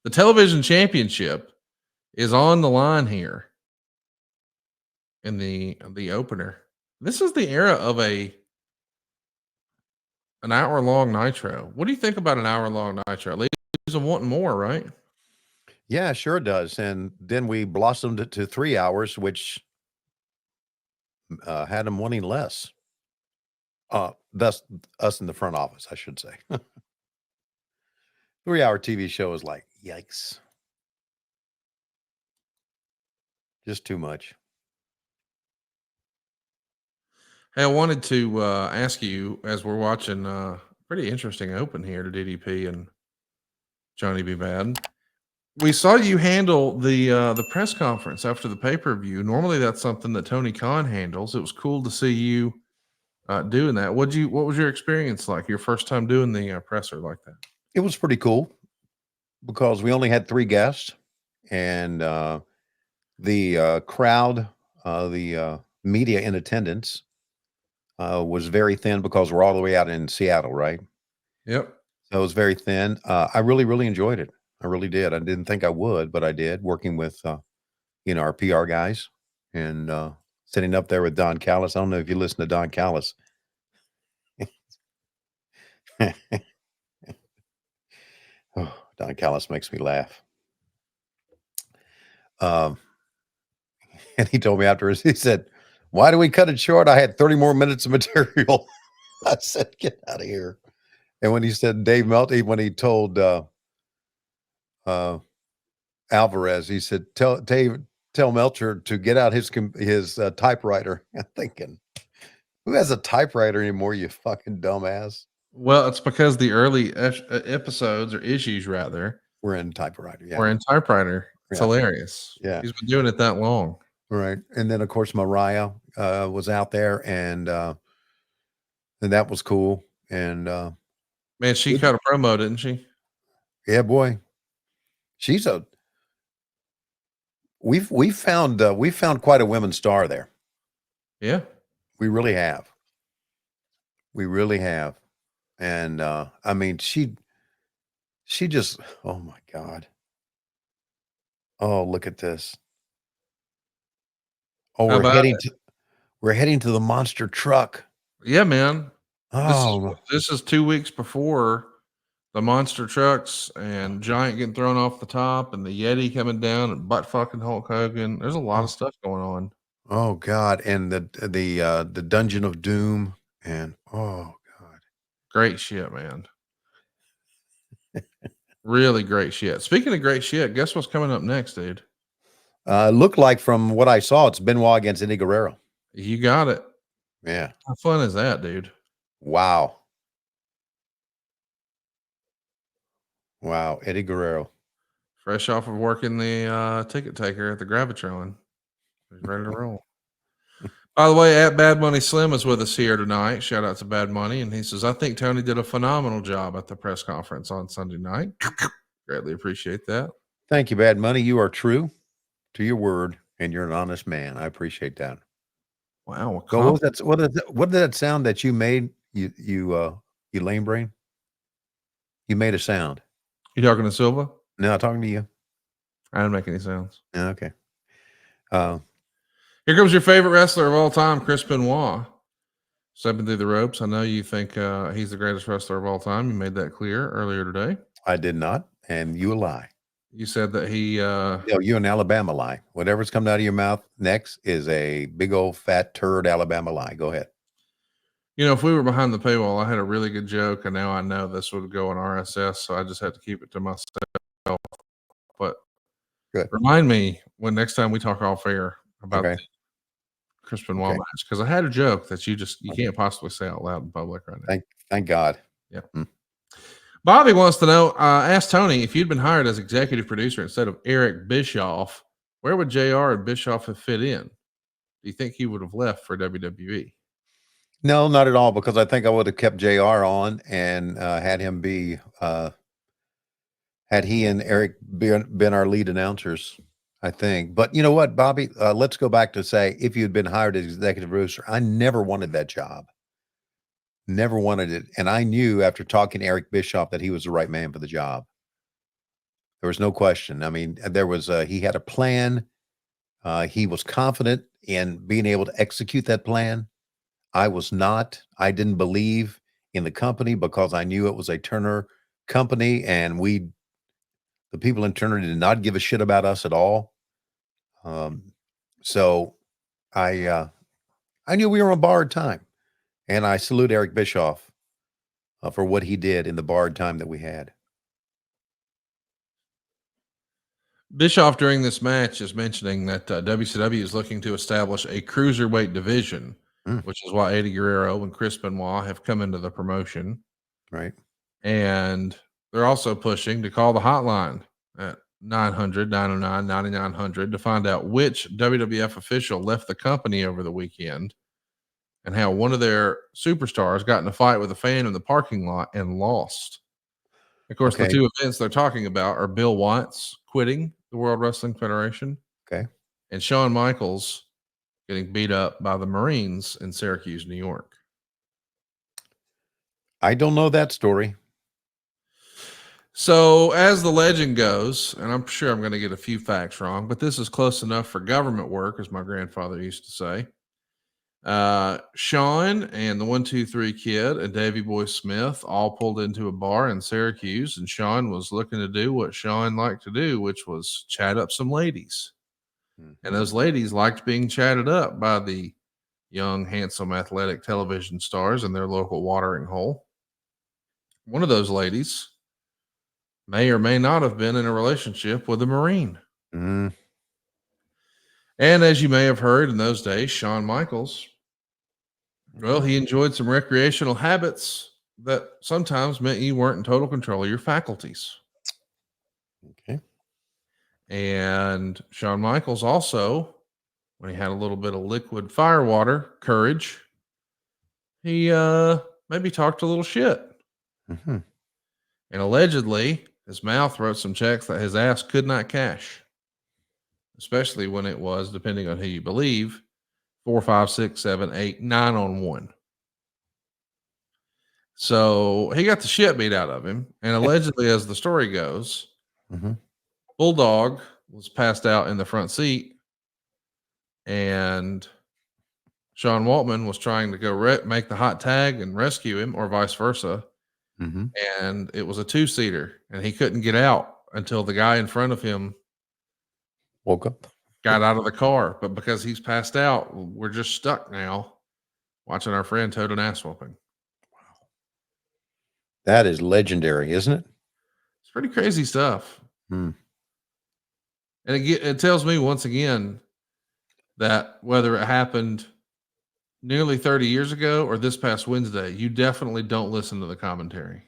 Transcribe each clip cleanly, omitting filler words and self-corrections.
The television championship is on the line here in the opener. This is the era of an hour long Nitro. What do you think about an hour long Nitro? Leaves them wanting more, right? Yeah, sure does. And then we blossomed it to 3 hours, which had them wanting less. Thus, us in the front office, I should say. 3 hour TV show is like, yikes. Just too much. Hey, I wanted to ask you as we're watching pretty interesting open here to DDP and Johnny B. Bad. We saw you handle the press conference after the pay-per-view. Normally that's something that Tony Khan handles. It was cool to see you doing that. What was your experience like? Your first time doing the presser like that? It was pretty cool because we only had 3 guests, and the crowd, the media in attendance was very thin because we're all the way out in Seattle, right? Yep. So it was very thin. I really, really enjoyed it. I really did. I didn't think I would, but I did, working with our PR guys and sitting up there with Don Callis. I don't know if you listen to Don Callis. Oh, Don Callis makes me laugh. And he told me afterwards, he said, "Why do we cut it short? I had 30 more minutes of material." I said, "Get out of here." And when he said Dave Melty, when he told Alvarez, he said, tell Melcher to get out his typewriter. I'm thinking, who has a typewriter anymore, you fucking dumbass? Well, it's because the early episodes or issues rather We're in typewriter. Yeah. were in typewriter. It's Yeah. hilarious. Yeah. He's been doing it that long. Right. And then of course Mariah was out there, and that was cool. And Man, she cut a promo, didn't she? yeah, boy. We've found quite a women's star there. Yeah. We really have. We really have. And I mean, she just, oh my God. Oh, look at this. Oh, we're heading to the monster truck. Yeah, man. Oh, This is 2 weeks before the monster trucks and Giant getting thrown off the top and the Yeti coming down and butt fucking Hulk Hogan. There's a lot of stuff going on. oh God. And the Dungeon of Doom, and oh God. Great shit, man. Really great shit. Speaking of great shit, guess what's coming up next, dude? Looked like, from what I saw, it's Benoit against Eddie Guerrero. You got it. Yeah. How fun is that, dude? Wow. Wow. Eddie Guerrero. Fresh off of working the ticket taker at the Gravitron. He's ready to roll. By the way, at Bad Money Slim is with us here tonight. Shout out to Bad Money. And he says, I think Tony did a phenomenal job at the press conference on Sunday night. Greatly appreciate that. Thank you, Bad Money. You are true to your word, and you're an honest man. I appreciate that. Wow. So what did that sound that you made? You lame brain? You made a sound. You talking to Silva? No, I'm talking to you. I didn't make any sounds. Okay. Here comes your favorite wrestler of all time, Chris Benoit. Stepping through the ropes. I know you think he's the greatest wrestler of all time. You made that clear earlier today. I did not, and you lie. You said that he... No, you an Alabama lie. Whatever's coming out of your mouth next is a big old fat turd Alabama lie. Go ahead. You know, if we were behind the paywall, I had a really good joke, and now I know this would go on RSS, so I just had to keep it to myself. But good. Remind me when next time we talk off air about the Chris Benoit match, because I had a joke that you can't possibly say out loud in public right now. Thank God. Yeah. Bobby wants to know, ask Tony, if you'd been hired as executive producer instead of Eric Bischoff, where would JR and Bischoff have fit in? Do you think he would have left for WWE? No, not at all, because I think I would have kept JR on and had him be had he and Eric been our lead announcers, I think. But you know what, Bobby? Let's go back to say, if you had been hired as executive producer, I never wanted that job. Never wanted it. And I knew after talking to Eric Bischoff that he was the right man for the job. There was no question. I mean, there was he had a plan. He was confident in being able to execute that plan. I was not. I didn't believe in the company because I knew it was a Turner company, and the people in Turner did not give a shit about us at all. So I knew we were on borrowed time, and I salute Eric Bischoff for what he did in the borrowed time that we had. Bischoff during this match is mentioning that WCW is looking to establish a cruiserweight division, Mm, which is why Eddie Guerrero and Chris Benoit have come into the promotion. right. And they're also pushing to call the hotline at 900-909-9900 to find out which WWF official left the company over the weekend and how one of their superstars got in a fight with a fan in the parking lot and lost. Of course, the Okay. two events they're talking about are Bill Watts quitting the World Wrestling Federation Okay. and Shawn Michaels getting beat up by the Marines in Syracuse, New York. I don't know that story. So, as the legend goes, and I'm sure I'm going to get a few facts wrong, but this is close enough for government work, as my grandfather used to say. Shawn and the 1-2-3 Kid and Davy Boy Smith all pulled into a bar in Syracuse, and Shawn was looking to do what Shawn liked to do, which was chat up some ladies. And those ladies liked being chatted up by the young, handsome, athletic television stars in their local watering hole. One of those ladies may or may not have been in a relationship with a Marine. Mm, And as you may have heard in those days, Shawn Michaels, well, he enjoyed some recreational habits that sometimes meant you weren't in total control of your faculties. okay. And Shawn Michaels also, when he had a little bit of liquid firewater courage, he maybe talked a little shit. Mhm. And allegedly, his mouth wrote some checks that his ass could not cash, especially when it was, depending on who you believe, 4, 5, 6, 7, 8, 9 on one. So he got the shit beat out of him. And allegedly, as the story goes, Mhm. Bulldog was passed out in the front seat, and Sean Waltman was trying to go make the hot tag and rescue him, or vice versa. Mhm. And it was a 2-seater, and he couldn't get out until the guy in front of him Woke up. got out of the car. But because he's passed out, we're just stuck now watching our friend tote an ass whooping. That is legendary, isn't it? It's pretty crazy stuff. Mm. And it tells me once again that whether it happened nearly 30 years ago or this past Wednesday, you definitely don't listen to the commentary.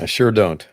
I sure don't.